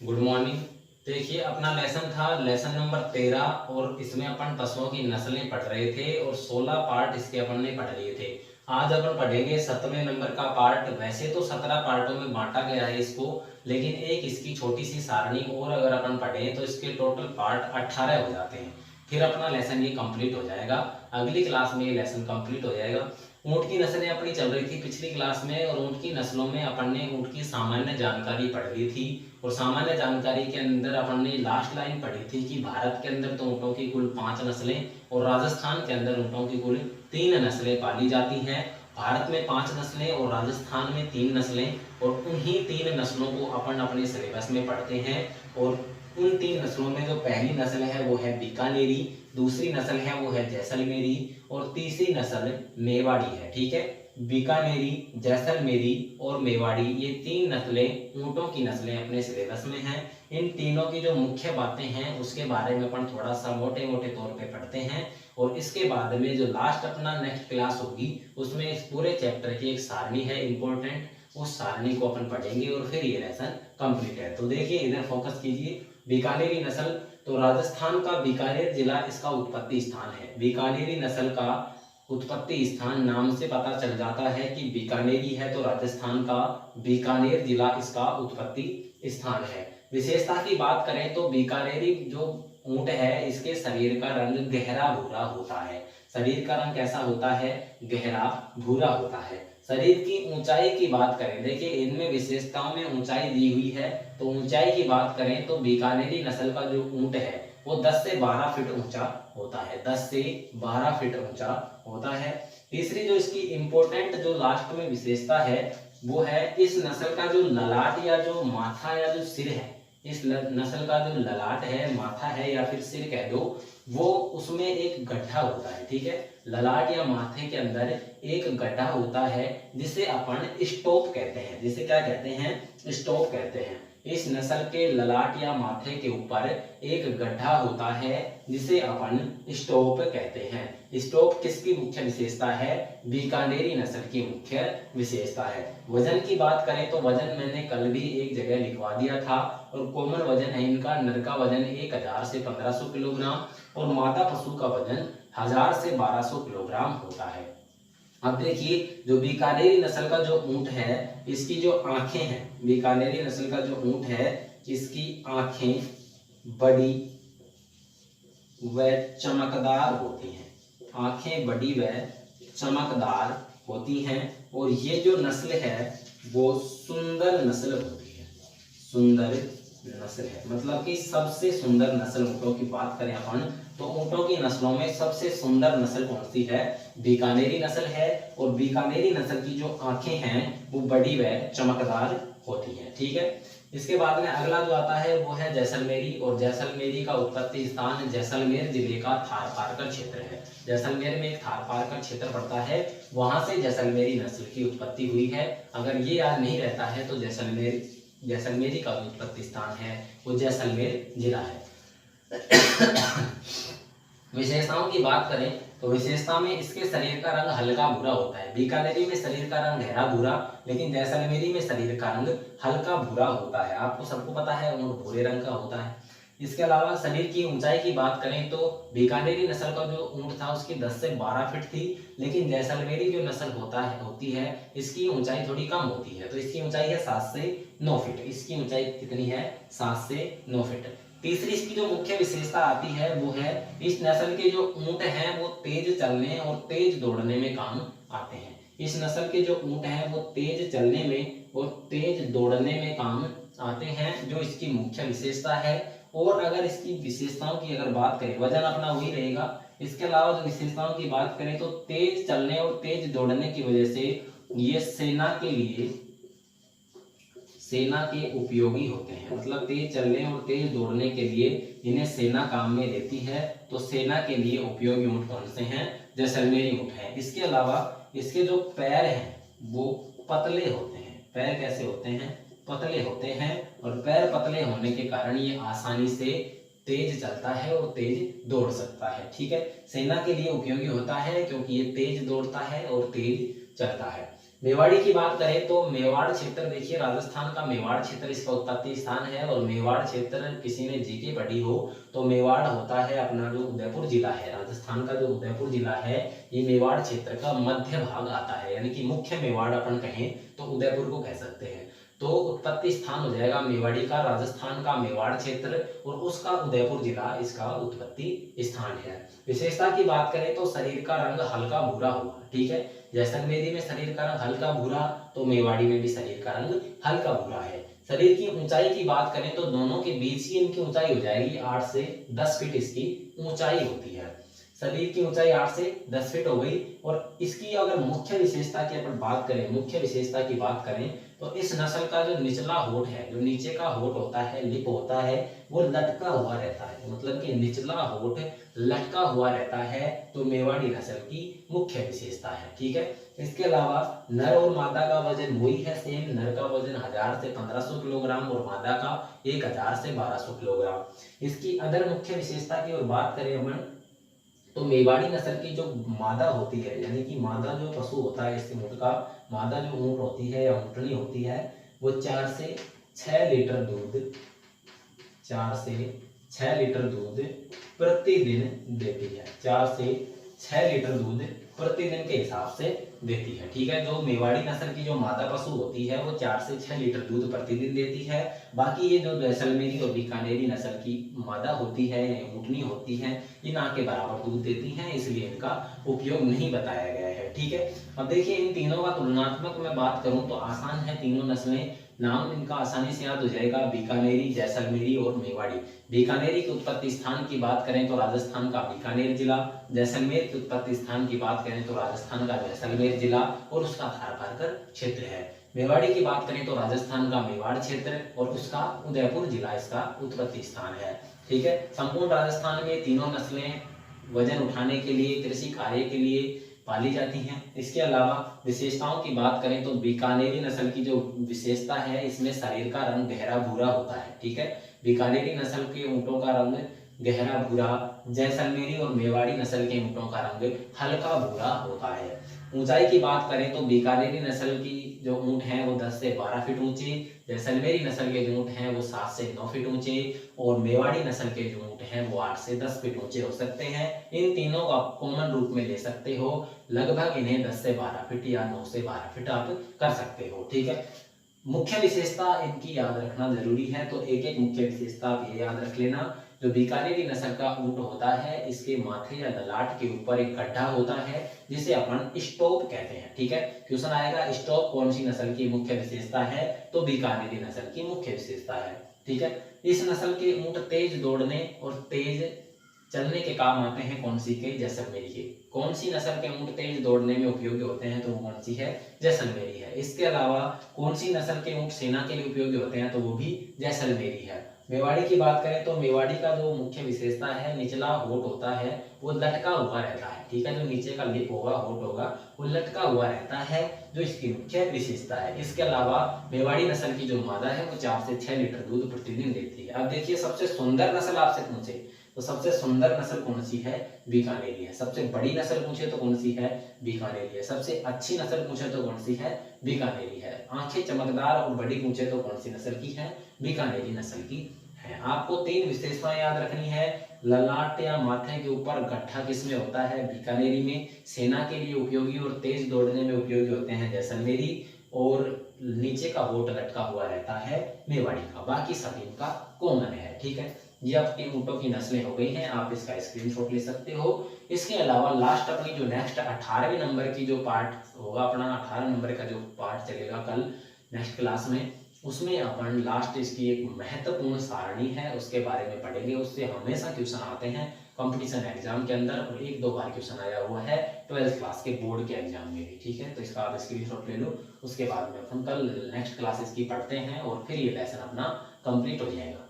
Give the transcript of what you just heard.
Good morning. देखिए अपना lesson था लेसन नंबर 13 और इसमें अपन पशुओं की नस्लें पढ़ रहे थे और 16 पार्ट इसके अपन ने पढ़ लिए थे। आज अपन पढ़ेंगे 7वें नंबर का पार्ट। वैसे तो 17 पार्टों में बांटा गया है इसको, लेकिन एक इसकी छोटी सी सारणी और अगर अपन पढ़ें तो इसके टोटल पार्ट 18 हो जाते हैं। फिर अपना लेसन ये कंप्लीट हो जाएगा। अगली क्लास में ये लेसन कंप्लीट हो जाएगा। ऊँट की नस्लें अपनी चल रही थी पिछली क्लास में और ऊँट की नस्लों में अपन ने ऊँट की सामान्य जानकारी पढ़ ली थी। और सामान्य जानकारी के अंदर अपन ने लास्ट लाइन पढ़ी थी कि भारत के अंदर तो ऊँटों की कुल 5 नस्लें और राजस्थान के अंदर ऊँटों की कुल 3 नस्लें पाली जाती हैं। भारत में 5 नस्लें और राजस्थान में 3 नस्लें, और उन्हीं 3 नस्लों को अपन अपने सिलेबस में पढ़ते हैं। और उन 3 नस्लों में जो पहली नस्ल है वो है बीकानेरी, दूसरी नस्ल है वो है जैसलमेरी और तीसरी नस्ल मेवाड़ी है। ठीक है, बीकानेरी, जैसलमेरी और मेवाड़ी ये 3 नस्लें ऊँटों की नस्लें अपने सिलेबस में हैं। इन तीनों की जो मुख्य बातें हैं उसके बारे में अपन थोड़ा सा मोटे मोटे तौर पे पढ़ते हैं, और इसके बाद में जो लास्ट अपना नेक्स्ट क्लास होगी उसमें इस पूरे चैप्टर की एक सारणी है इंपॉर्टेंट, उस सारणी को अपन पढ़ेंगे और फिर ये लेसन कंप्लीट है। तो देखिए इधर फोकस कीजिए। बीकानेरी नस्ल, तो राजस्थान का बीकानेर जिला इसका उत्पत्ति स्थान है। बीकानेरी नस्ल का उत्पत्ति स्थान नाम से पता चल जाता है कि बीकानेरी है, तो राजस्थान का बीकानेर जिला इसका उत्पत्ति स्थान है। विशेषता की बात करें तो बीकानेरी जो ऊंट है इसके शरीर का रंग गहरा भूरा होता है। शरीर का रंग कैसा होता है? गहरा भूरा होता है। शरीर की ऊंचाई की बात करें, देखिए इनमें विशेषताओं में ऊंचाई दी हुई है, तो ऊंचाई की बात करें तो बीकानेरी नस्ल का जो ऊंट है वो 10 से 12 फीट ऊंचा होता है। 10 से 12 फीट ऊंचा होता है। तीसरी जो इसकी इंपॉर्टेंट जो लास्ट में विशेषता है वो है इस नस्ल का जो ललाट या जो माथा या जो सिर है, इस नस्ल का जो ललाट है, माथा है या फिर सिर कह दो, वो उसमें एक गड्ढा होता है। ठीक है, ललाट या माथे के अंदर एक गड्ढा होता है जिसे अपन स्टोप कहते हैं। जिसे क्या कहते हैं? स्टोप कहते हैं। इस नस्ल के ललाट या माथे के ऊपर एक गड्ढा होता है जिसे अपन स्टोप कहते हैं। स्टोप किसकी मुख्य विशेषता है? बीकानेरी नस्ल की मुख्य विशेषता है। वजन की बात करें तो वजन मैंने कल भी एक जगह लिखवा दिया था, और कॉमन वजन है इनका, नर का वजन 1000 से 1500 किलोग्राम और मादा पशु का वजन 1000 से 1200 किलोग्राम होता है। अब देखिए जो बीकानेरी नस्ल का जो ऊंट है इसकी जो आंखें हैं, बीकानेरी नस्ल का जो ऊंट है इसकी आंखें बड़ी व चमकदार होती हैं। आंखें बड़ी व चमकदार होती हैं, और ये जो नस्ल है वो सुंदर नस्ल होती है। सुंदर नस्ल है, मतलब कि सबसे सुंदर नस्ल ऊँटों की बात करें अपन तो ऊँटों की नस्लों में सबसे सुंदर नस्ल कौन सी है? बीकानेरी नस्ल है। और बीकानेरी नस्ल की जो आंखें हैं वो बड़ी व चमकदार होती हैं। ठीक है, इसके बाद में अगला जो आता है वो है जैसलमेरी, और जैसलमेरी का उत्पत्ति स्थान जैसलमेर जिले का थारपारकर क्षेत्र है। जैसलमेर में एक थारपारकर क्षेत्र पड़ता है, वहां से जैसलमेरी नस्ल की उत्पत्ति हुई है। अगर ये याद नहीं रहता है तो जैसलमेरी का जो उत्पत्ति स्थान है वो जैसलमेर जिला है। विशेषताओं की बात करें तो विशेषता में इसके शरीर का रंग हल्का भूरा होता है। बीकानेरी में शरीर का रंग गहरा भूरा, लेकिन जैसलमेरी में शरीर का रंग हल्का भूरा होता है। आपको सबको पता है ऊंट भूरे रंग का होता है। इसके अलावा शरीर की ऊंचाई की बात करें तो बीकानेरी नस्ल का जो ऊंट था उसकी 10 से 12 फीट थी, लेकिन जैसलमेरी जो नस्ल होती है इसकी ऊंचाई थोड़ी कम होती है, तो इसकी ऊंचाई है 7 से 9 फीट। इसकी ऊंचाई कितनी है? 7 से 9 फीट। तीसरी इसकी जो मुख्य विशेषता आती है वो है इस नस्ल के जो ऊंट हैं वो तेज चलने और तेज दौड़ने में काम आते हैं। इस नस्ल के जो ऊंट हैं वो तेज चलने में और तेज दौड़ने में काम आते हैं, जो इसकी मुख्य विशेषता है। और अगर इसकी विशेषताओं की अगर बात करें, वजन अपना वही रहेगा। इसके अलावा जो विशेषताओं की बात करें तो तेज चलने और तेज दौड़ने की वजह से ये सेना के उपयोगी होते हैं। मतलब तेज चलने और तेज दौड़ने के लिए इन्हें सेना काम में लेती है, तो सेना के लिए उपयोगी ऊंट कौन से हैं? जैसलमेरी ऊंट है। इसके अलावा इसके जो पैर हैं वो पतले होते हैं। पैर कैसे होते हैं? पतले होते हैं, और पैर पतले होने के कारण ये आसानी से तेज चलता है और तेज दौड़ सकता है। ठीक है, सेना के लिए उपयोगी होता है क्योंकि ये तेज दौड़ता है और तेज चलता है। मेवाड़ी की बात करें तो मेवाड़ क्षेत्र देखिए, राजस्थान का मेवाड़ क्षेत्र इसका उत्पत्ति स्थान है। और मेवाड़ क्षेत्र किसी ने जीके पढ़ी हो तो मेवाड़ होता है अपना जो उदयपुर जिला है, राजस्थान का जो उदयपुर जिला है, ये मेवाड़ क्षेत्र का मध्य भाग आता है, यानी कि मुख्य मेवाड़ अपन कहें तो उदयपुर को कह सकते हैं। तो उत्पत्ति स्थान हो जाएगा मेवाड़ी का, राजस्थान का मेवाड़ क्षेत्र, और उसका उदयपुर जिला इसका उत्पत्ति स्थान है। विशेषता की बात करें तो शरीर का रंग हल्का भूरा होगा, ठीक है। जैसलमेरी में शरीर का रंग हल्का भूरा, तो मेवाड़ी में भी शरीर का रंग हल्का भूरा है। शरीर की ऊंचाई की बात करें तो दोनों के बीच की इनकी ऊंचाई हो जाएगी 8 से 10 फीट इसकी ऊंचाई होती है। शरीर की ऊंचाई 8 से 10 फीट हो गई। और इसकी अगर मुख्य विशेषता की अपन बात करें, मुख्य विशेषता की बात करें तो इस नस्ल का जो निचला होठ है, जो नीचे का होठ होता है, लिप होता है, वो लटका हुआ रहता है, मतलब कि निचला होठ लटका हुआ रहता है। तो मेवाड़ी नस्ल की मुख्य विशेषता है, ठीक है। इसके अलावा नर और मादा का वजन वही है सेम, नर का वजन 1000 से 1500 किलोग्राम और मादा का 1000 से 1200 किलोग्राम। इसकी अदर मुख्य विशेषता की और बात करें अपन तो मेवाड़ी नस्ल की जो मादा होती है, यानी कि मादा जो पशु होता है इस ऊंट का, मादा जो ऊंट होती है या ऊंटनी होती है, वो 4 से 6 लीटर दूध 4 से 6 लीटर दूध प्रतिदिन देती है। 4 से 6 लीटर दूध प्रतिदिन के हिसाब से देती है, ठीक है। जो मेवाड़ी नस्ल की जो मादा पशु होती है वो 4 से 6 लीटर दूध प्रतिदिन देती है। बाकी ये जो जैसलमेरी और बीकानेरी नस्ल की मादा होती है या ऊँटनी होती है, ये ना के बराबर दूध देती हैं, इसलिए इनका उपयोग नहीं बताया गया है, ठीक है। अब देखिए इन तीनों का तुलनात्मक मैं बात करूं तो आसान है, तीनों नस्लें, नाम इनका आसानी से याद हो जाएगा, बीकानेरी, जैसलमेरी और मेवाड़ी। बीकानेरी के उत्पत्ति स्थान की बात करें तो राजस्थान का बीकानेर जिला, जैसलमेर के उत्पत्ति स्थान की बात करें तो राजस्थान का जैसलमेर जिला और उसका थारपारकर क्षेत्र है। मेवाड़ी की बात करें तो राजस्थान का मेवाड़ क्षेत्र और उसका उदयपुर जिला इसका उत्पत्ति स्थान है, ठीक है। संपूर्ण राजस्थान में तीनों नस्लें वजन उठाने के लिए, कृषि कार्य के लिए पाली जाती हैं। इसके अलावा विशेषताओं की बात करें तो बीकानेरी नस्ल की जो विशेषता है, इसमें शरीर का रंग गहरा भूरा होता है, ठीक है। बीकानेरी नस्ल के ऊंटों का रंग गहरा भूरा, जैसलमेरी और मेवाड़ी नस्ल के ऊंटों का रंग हल्का भूरा होता है। ऊंचाई की बात करें तो बीकानेरी नस्ल की जो ऊंट हैं वो 10 से 12 फीट ऊंचे, जैसलमेरी नस्ल के जो ऊंट हैं वो 7 से 9 फीट ऊंचे और मेवाड़ी नस्ल के जो ऊंट हैं वो 8 से 10 फीट ऊंचे हो सकते हैं। इन तीनों का कॉमन रूप में ले सकते हो, लगभग इन्हें 10 से 12 फीट या 9 से 12 फीट आप कर सकते हो, ठीक है। मुख्य विशेषता इनकी याद रखना जरूरी है, तो एक एक मुख्य विशेषता आप ये याद रख लेना। जो बीकानेरी नस्ल का ऊंट होता है, इसके माथे या ललाट के ऊपर एक गड्ढा होता है जिसे अपन स्टॉप कहते हैं, ठीक है। क्वेश्चन आएगा स्टॉप कौन सी नस्ल की मुख्य विशेषता है, तो बीकानेरी नस्ल की मुख्य विशेषता है, ठीक है। इस नस्ल के ऊंट तेज दौड़ने और तेज चलने के काम आते हैं, कौन सी के, जैसलमेरी के। कौन सी नस्ल के ऊंट तेज दौड़ने में उपयोगी होते हैं, तो वो कौन सी है, जैसलमेरी है। इसके अलावा कौन सी नस्ल के ऊंट सेना के लिए उपयोगी होते हैं, तो वो भी जैसलमेरी है। मेवाड़ी की बात करें तो मेवाड़ी का जो मुख्य विशेषता है, निचला होठ होता है वो लटका हुआ रहता है, ठीक है। जो नीचे का लिप होगा, होठ होगा, वो लटका हुआ रहता है, जो इसकी मुख्य विशेषता है। इसके अलावा मेवाड़ी नस्ल की जो मादा है वो 4 से 6 लीटर दूध प्रतिदिन देती है। अब देखिए सबसे सुंदर नस्ल आपसे पूछे तो सबसे सुंदर नस्ल कौन सी है, बीकानेरी है। सबसे बड़ी नस्ल पूछे तो कौन सी है, बीकानेरी है। सबसे अच्छी नस्ल पूछे तो कौन सी है, बीकानेरी है। आंखें चमकदार और बड़ी पूछे तो कौन सी नस्ल की है, बीकानेरी नस्ल की है। आपको 3 विशेषताएं याद रखनी है। ललाट या माथे के ऊपर गड्ढा किसमें होता है, बीकानेरी में। सेना के लिए उपयोगी और तेज दौड़ने में उपयोगी होते हैं, जैसलमेरी। और नीचे का होठ लटका हुआ रहता है, मेवाड़ी का। बाकी सभी का कॉमन है, ठीक है। ये आपकी ऊंटों की नस्लें हो गई हैं, आप इसका स्क्रीनशॉट ले सकते हो। इसके अलावा लास्ट अपनी जो नेक्स्ट 18वें नंबर की जो पार्ट होगा अपना, 18 नंबर का जो पार्ट चलेगा कल नेक्स्ट क्लास में, उसमें अपन लास्ट इसकी एक महत्वपूर्ण सारणी है उसके बारे में पढ़ेंगे। उससे हमेशा क्वेश्चन आते हैं कंपटीशन एग्जाम के अंदर, और 1-2 बार क्वेश्चन आया हुआ है 12th क्लास के बोर्ड के एग्जाम में भी, ठीक है। तो इसका आप स्क्रीनशॉट ले लो, उसके बाद में अपन कल नेक्स्ट क्लासेस की पढ़ते हैं और फिर ये लेसन अपना कंप्लीट हो जाएगा।